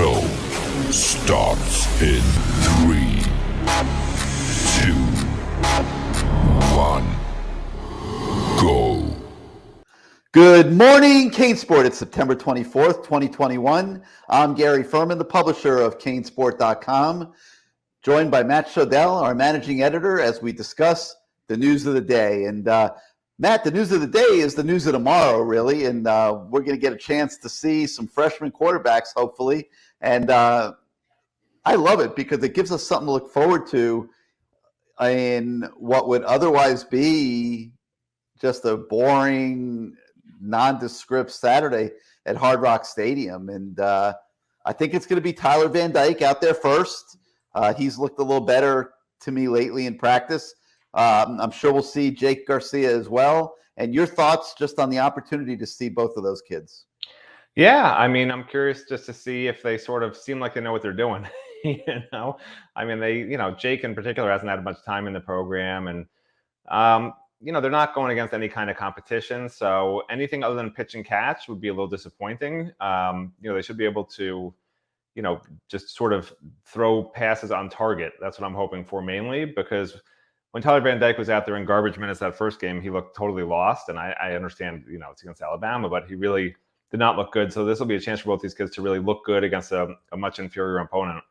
show starts in 3, 2, 1, go. Good morning, CaneSport. It's September 24th, 2021. I'm Gary Ferman, the publisher of CaneSport.com, joined by Matt Shodell, our managing editor, as we discuss the news of the day. And Matt, the news of the day is the news of tomorrow, really. And we're going to get a chance to see some freshman quarterbacks, hopefully. And I love it because it gives us something to look forward to in what would otherwise be just a boring, nondescript Saturday at Hard Rock Stadium. And I think it's going to be Tyler Van Dyke out there first. He's looked a little better to me lately in practice. I'm sure we'll see Jake Garcia as well. And your thoughts just on the opportunity to see both of those kids? Yeah, I mean, I'm curious just to see if they sort of seem like they know what they're doing. I mean, Jake in particular hasn't had much time in the program, and they're not going against any kind of competition. So anything other than pitch and catch would be a little disappointing. They should be able to, just sort of throw passes on target. That's what I'm hoping for mainly, because when Tyler Van Dyke was out there in garbage minutes that first game, he looked totally lost. And I understand, it's against Alabama, but he really did not look good. So this will be a chance for both these kids to really look good against a much inferior opponent.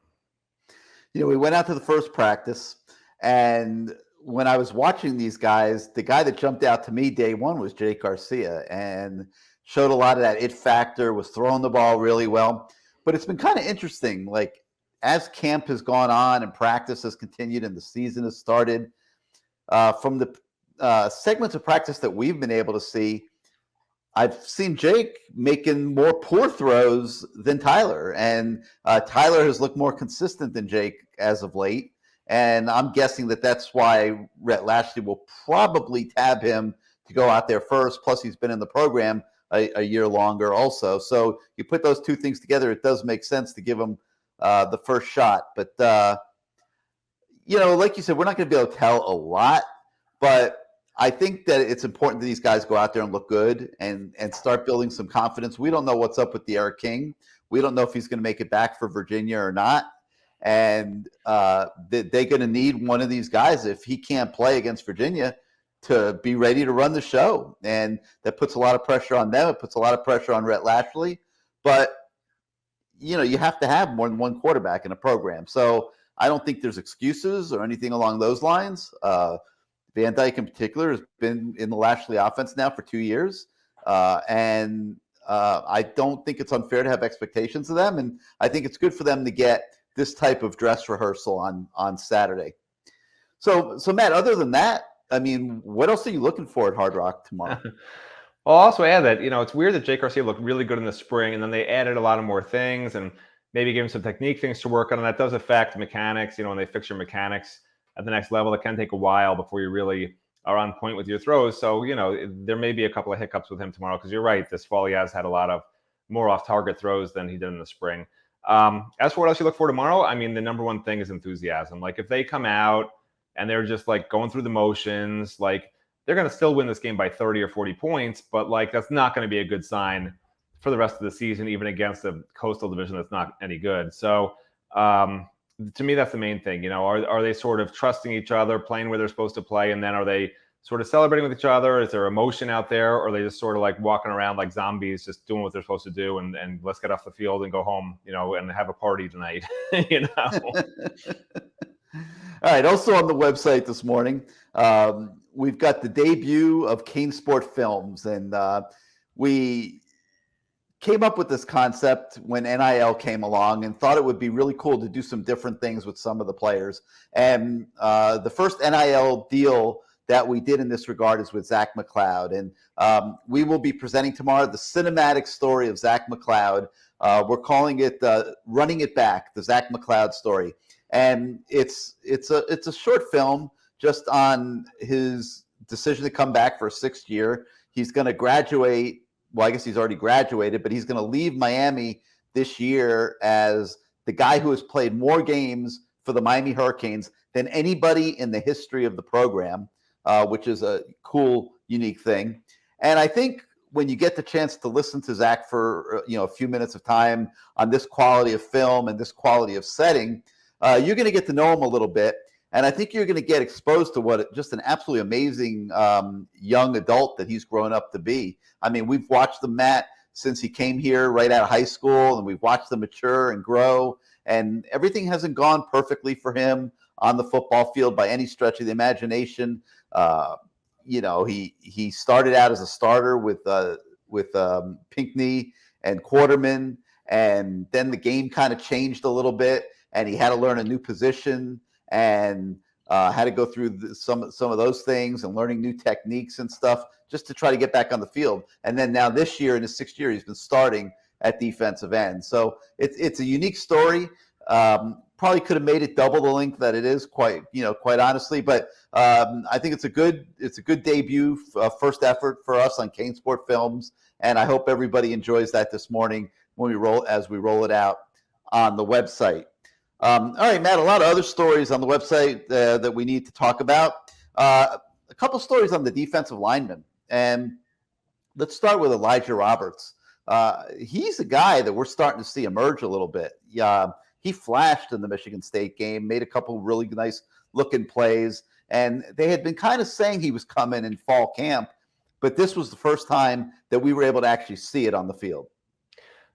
We went out to the first practice, and when I was watching these guys, the guy that jumped out to me day one was Jake Garcia, and showed a lot of that it factor, was throwing the ball really well. But it's been kind of interesting, like as camp has gone on and practice has continued and the season has started, from the segments of practice that we've been able to see, I've seen Jake making more poor throws than Tyler, and Tyler has looked more consistent than Jake as of late. And I'm guessing that that's why Rhett Lashley will probably tab him to go out there first. Plus, he's been in the program a year longer also. So you put those two things together, it does make sense to give him the first shot. But, like you said, we're not going to be able to tell a lot. But I think that it's important that these guys go out there and look good and start building some confidence. We don't know what's up with D'Eriq King. We don't know if he's going to make it back for Virginia or not. And they're going to need one of these guys, if he can't play against Virginia, to be ready to run the show. And that puts a lot of pressure on them. It puts a lot of pressure on Rhett Lashley. But, you have to have more than one quarterback in a program. So I don't think there's excuses or anything along those lines. Van Dyke in particular has been in the Lashley offense now for 2 years. And I don't think it's unfair to have expectations of them. And I think it's good for them to get this type of dress rehearsal on Saturday. So Matt, other than that, I mean, what else are you looking for at Hard Rock tomorrow? I'll also add that, it's weird that Jake Garcia looked really good in the spring, and then they added a lot of more things and maybe gave him some technique things to work on. And that does affect mechanics, when they fix your mechanics at the next level. It can take a while before you really are on point with your throws. So, there may be a couple of hiccups with him tomorrow, because you're right, this fall he has had a lot of more off-target throws than he did in the spring. As for what else you look for tomorrow, I mean, the number one thing is enthusiasm. Like, if they come out and they're just like going through the motions, like, they're going to still win this game by 30 or 40 points, but like, that's not going to be a good sign for the rest of the season, even against a Coastal division that's not any good. So, to me, that's the main thing. Are they sort of trusting each other, playing where they're supposed to play, and then are they sort of celebrating with each other? Is there emotion out there, or are they just sort of like walking around like zombies, just doing what they're supposed to do, and let's get off the field and go home, and have a party tonight, All right. Also on the website this morning, we've got the debut of CaneSport Films, and we came up with this concept when NIL came along and thought it would be really cool to do some different things with some of the players. And the first NIL deal that we did in this regard is with Zach McCloud. And we will be presenting tomorrow the cinematic story of Zach McCloud. We're calling it Running It Back, the Zach McCloud story. And it's a short film just on his decision to come back for a sixth year. He's going to graduate. Well, I guess he's already graduated, but he's going to leave Miami this year as the guy who has played more games for the Miami Hurricanes than anybody in the history of the program, which is a cool, unique thing. And I think when you get the chance to listen to Zach for a few minutes of time on this quality of film and this quality of setting, you're going to get to know him a little bit. And I think you're going to get exposed to what just an absolutely amazing young adult that he's grown up to be. I mean, we've watched him, Matt, since he came here right out of high school, and we've watched him mature and grow. And everything hasn't gone perfectly for him on the football field by any stretch of the imagination. He started out as a starter with Pinckney and Quarterman, and then the game kind of changed a little bit, and he had to learn a new position and had to go through some of those things and learning new techniques and stuff just to try to get back on the field. And then now this year, in his 6th year, he's been starting at defensive end. So it's a unique story. Probably could have made it double the length that it is, quite honestly. But I think it's a good debut, first effort for us on CaneSport Films, and I hope everybody enjoys that this morning when we roll it out on the website. All right, Matt. A lot of other stories on the website that we need to talk about. A couple stories on the defensive linemen, and let's start with Elijah Roberts. He's a guy that we're starting to see emerge a little bit. He flashed in the Michigan State game, made a couple really nice looking plays, and they had been kind of saying he was coming in fall camp, but this was the first time that we were able to actually see it on the field.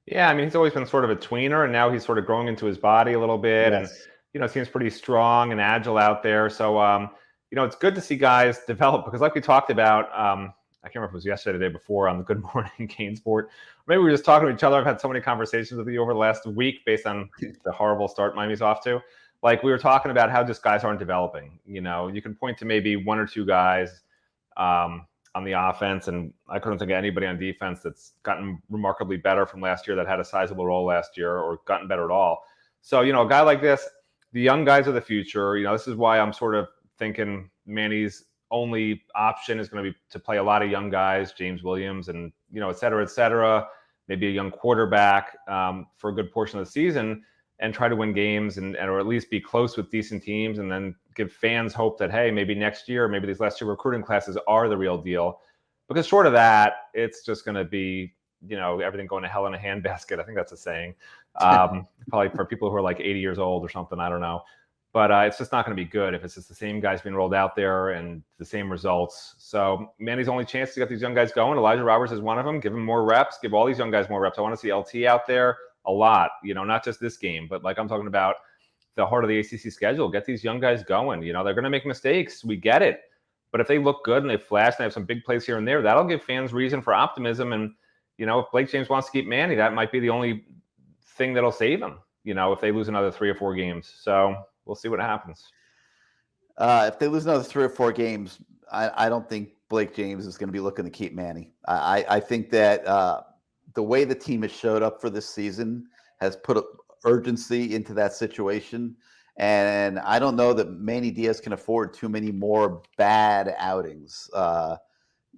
Yeah, I mean, he's always been sort of a tweener, and now he's sort of growing into his body a little bit, Yes. and seems pretty strong and agile out there. So, it's good to see guys develop, because like we talked about, I can't remember if it was yesterday or the day before on the Good Morning CaneSport. Maybe we were just talking to each other. I've had so many conversations with you over the last week based on the horrible start Miami's off to. Like, we were talking about how just guys aren't developing. You can point to maybe one or two guys on the offense, and I couldn't think of anybody on defense that's gotten remarkably better from last year, that had a sizable role last year or gotten better at all. So, a guy like this, the young guys are the future. This is why I'm sort of thinking Manny's only option is going to be to play a lot of young guys, James Williams and, et cetera, maybe a young quarterback for a good portion of the season, and try to win games or at least be close with decent teams, and then give fans hope that, hey, maybe next year, maybe these last 2 recruiting classes are the real deal. Because short of that, it's just going to be, everything going to hell in a handbasket. I think that's a saying. Probably for people who are like 80 years old or something, I don't know. But it's just not going to be good if it's just the same guys being rolled out there and the same results. So Manny's only chance to get these young guys going. Elijah Roberts is one of them. Give him more reps. Give all these young guys more reps. I want to see LT out there a lot, not just this game, but like I'm talking about the heart of the ACC schedule. Get these young guys going. They're going to make mistakes. We get it. But if they look good and they flash and they have some big plays here and there, that'll give fans reason for optimism. And, if Blake James wants to keep Manny, that might be the only thing that'll save him, if they lose another 3 or 4 games. So we'll see what happens. If they lose another 3 or 4 games, I don't think Blake James is going to be looking to keep Manny. I think that the way the team has showed up for this season has put urgency into that situation. And I don't know that Manny Diaz can afford too many more bad outings, where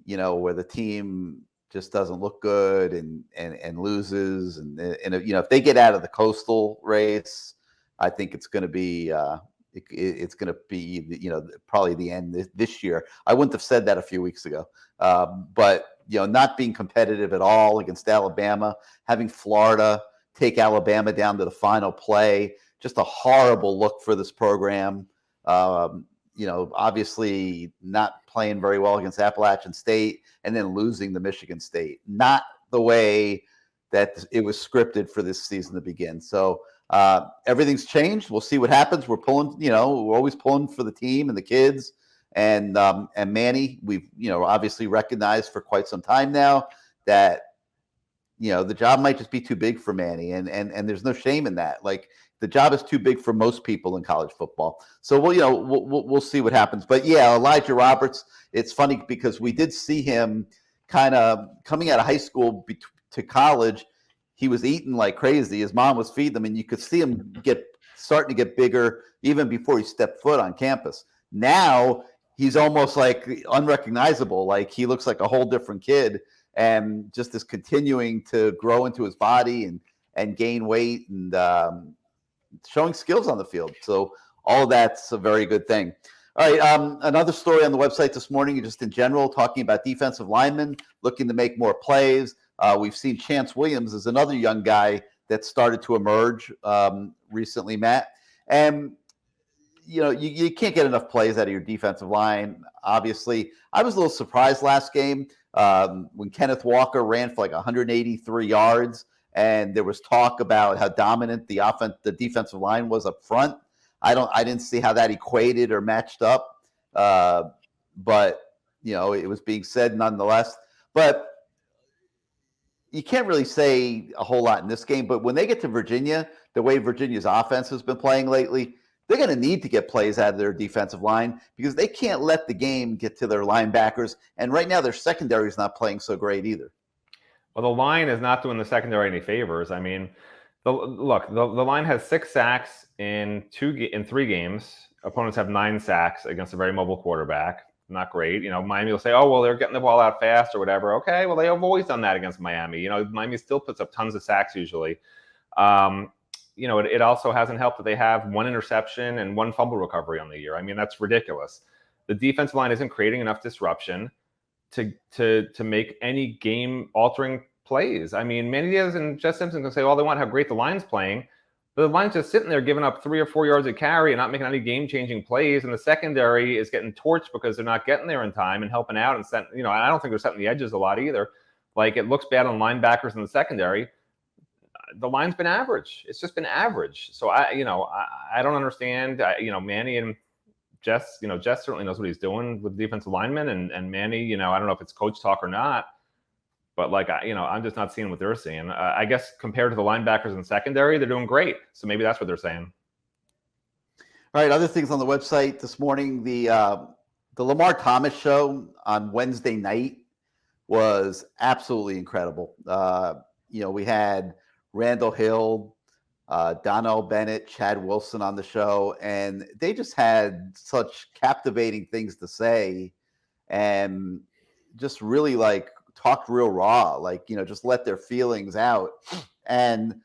the team just doesn't look good and loses. And if they get out of the Coastal race, I think it's going to be it's going to be probably the end this year. I wouldn't have said that a few weeks ago, but not being competitive at all against Alabama, having Florida take Alabama down to the final play, just a horrible look for this program. Obviously not playing very well against Appalachian State and then losing to Michigan State. Not the way that it was scripted for this season to begin. So everything's changed. We'll see what happens. We're pulling, we're always pulling for the team and the kids. And Manny, we've, obviously recognized for quite some time now that, the job might just be too big for Manny. And there's no shame in that. Like, the job is too big for most people in college football. So we'll see what happens. But yeah, Elijah Roberts, it's funny because we did see him kind of coming out of high school to college. He was eating like crazy. His mom was feeding him, and you could see him starting to get bigger even before he stepped foot on campus. Now he's almost like unrecognizable. Like, he looks like a whole different kid, and just is continuing to grow into his body and gain weight and showing skills on the field. So all that's a very good thing. All right. Another story on the website this morning, just in general, talking about defensive linemen looking to make more plays. We've seen Chance Williams is another young guy that started to emerge recently, Matt. And you can't get enough plays out of your defensive line. Obviously, I was a little surprised last game when Kenneth Walker ran for like 183 yards, and there was talk about how dominant the defensive line was up front. I didn't see how that equated or matched up, but it was being said nonetheless. But you can't really say a whole lot in this game. But when they get to Virginia, the way Virginia's offense has been playing lately, they're going to need to get plays out of their defensive line because they can't let the game get to their linebackers. And right now, their secondary is not playing so great either. Well, the line is not doing the secondary any favors. I mean, the line has 6 sacks in 3 games. Opponents have 9 sacks against a very mobile quarterback. Not great. Miami will say, oh, well, they're getting the ball out fast or whatever. Okay, well, they have always done that against Miami. Miami still puts up tons of sacks usually. It also hasn't helped that they have 1 interception and 1 fumble recovery on the year. I mean, that's ridiculous. The defensive line isn't creating enough disruption to make any game-altering plays. I mean, Manny Diaz and Jess Simpson can say all they want how great the line's playing, but the line's just sitting there giving up 3 or 4 yards of carry and not making any game-changing plays, and the secondary is getting torched because they're not getting there in time and helping out. And I don't think they're setting the edges a lot either. Like, it looks bad on linebackers in the secondary. The line's been average. It's just been average. So I don't understand. Manny and Jess, Jess certainly knows what he's doing with defensive linemen, and Manny, I don't know if it's coach talk or not, but I'm just not seeing what they're seeing. I guess compared to the linebackers in secondary, they're doing great. So maybe that's what they're saying. All right. Other things on the website this morning, the Lamar Thomas show on Wednesday night was absolutely incredible. We had Randall Hill, Donnell Bennett, Chad Wilson on the show, and they just had such captivating things to say and just really talked real raw, just let their feelings out. And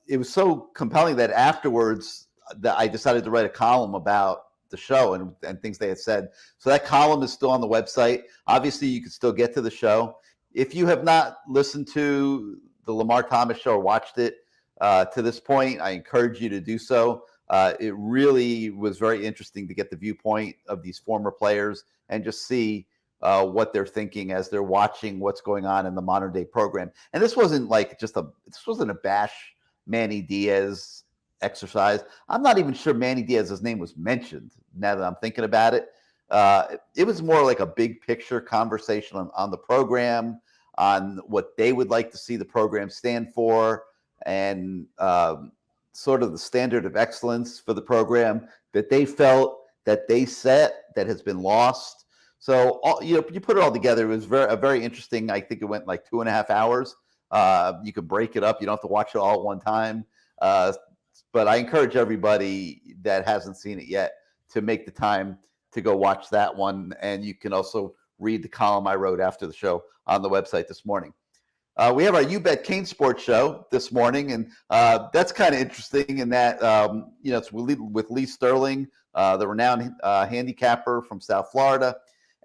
it was so compelling that afterwards that I decided to write a column about the show and things they had said. So that column is still on the website. Obviously, you can still get to the show. If you have not listened to the Lamar Thomas show or watched it to this point, I encourage you to do so. It really was very interesting to get the viewpoint of these former players and just see what they're thinking as they're watching what's going on in the modern day program. And this wasn't this wasn't a bash Manny Diaz exercise. I'm not even sure Manny Diaz's name was mentioned now that I'm thinking about it. It was more like a big picture conversation on the program, on what they would like to see the program stand for, and sort of the standard of excellence for the program that they felt that they set that has been lost. So you put it all together. It was very interesting. I think it went like 2.5 hours. You could break it up. You don't have to watch it all at one time. But I encourage everybody that hasn't seen it yet to make the time to go watch that one. And you can also read the column I wrote after the show on the website this morning. We have our You Bet CaneSport show this morning, and that's kind of interesting in that, it's with Lee Sterling, the renowned handicapper from South Florida.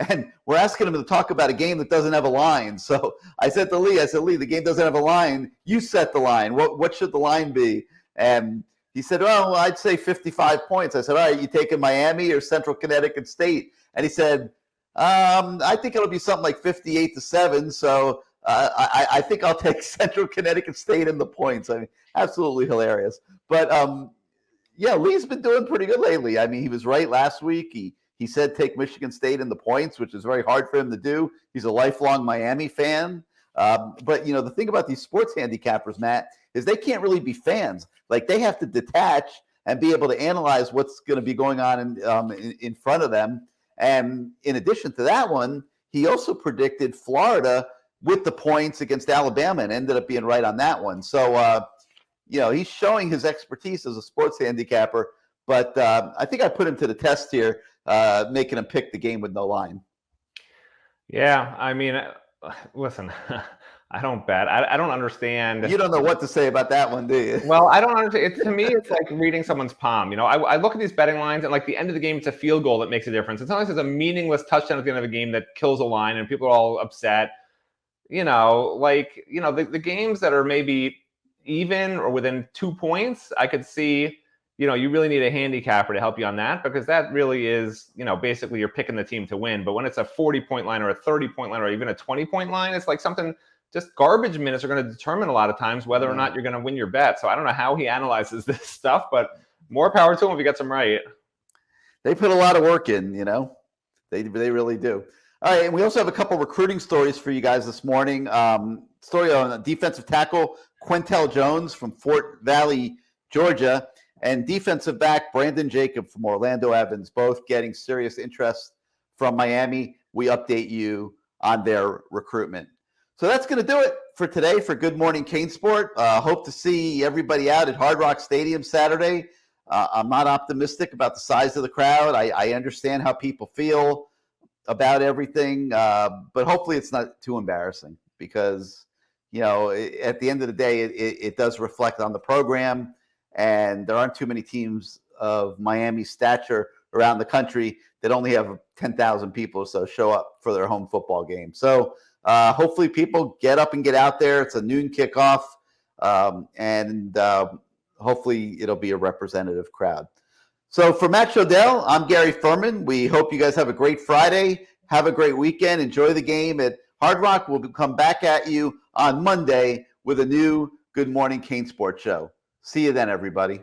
And we're asking him to talk about a game that doesn't have a line. So I said to Lee, Lee, the game doesn't have a line. You set the line. What should the line be? And he said, well, I'd say 55 points. I said, all right, you taking Miami or Central Connecticut State? And he said, I think it'll be something like 58-7. So I think I'll take Central Connecticut State in the points. I mean, absolutely hilarious. But Lee's been doing pretty good lately. I mean, he was right last week. He said take Michigan State in the points, which is very hard for him to do. He's a lifelong Miami fan. But the thing about these sports handicappers, Matt, is they can't really be fans. Like, they have to detach and be able to analyze what's going to be going on in front of them. And in addition to that one, he also predicted Florida with the points against Alabama and ended up being right on that one. So, he's showing his expertise as a sports handicapper. But I think I put him to the test here, making him pick the game with no line. Yeah, I mean, listen, I don't bet. I don't understand. You don't know what to say about that one, do you? Well, I don't understand. To me, it's like reading someone's palm. I look at these betting lines, and like the end of the game, it's a field goal that makes a difference. And sometimes it's a meaningless touchdown at the end of a game that kills a line, and people are all upset. The games that are maybe even or within 2 points, I could see, you really need a handicapper to help you on that, because that really is, basically you're picking the team to win. But when it's a 40-point line or a 30-point line or even a 20-point line, it's like something, just garbage minutes are going to determine a lot of times whether or not you're going to win your bet. So I don't know how he analyzes this stuff, but more power to him if he gets them right. They put a lot of work in, They really do. All right, and we also have a couple recruiting stories for you guys this morning. Story on defensive tackle Quintel Jones from Fort Valley, Georgia, and defensive back Brandon Jacob from Orlando Evans, both getting serious interest from Miami. We update you on their recruitment. So that's going to do it for today for Good Morning CaneSport. Hope to see everybody out at Hard Rock Stadium Saturday. I'm not optimistic about the size of the crowd. I understand how people feel about everything, but hopefully it's not too embarrassing, because at the end of the day, it does reflect on the program, and there aren't too many teams of Miami's stature around the country that only have 10,000 people or so show up for their home football game. So hopefully people get up and get out there. It's a noon kickoff, and hopefully it'll be a representative crowd. So for Matt Shodell, I'm Gary Ferman. We hope you guys have a great Friday. Have a great weekend. Enjoy the game at Hard Rock. We'll come back at you on Monday with a new Good Morning CaneSport show. See you then, everybody.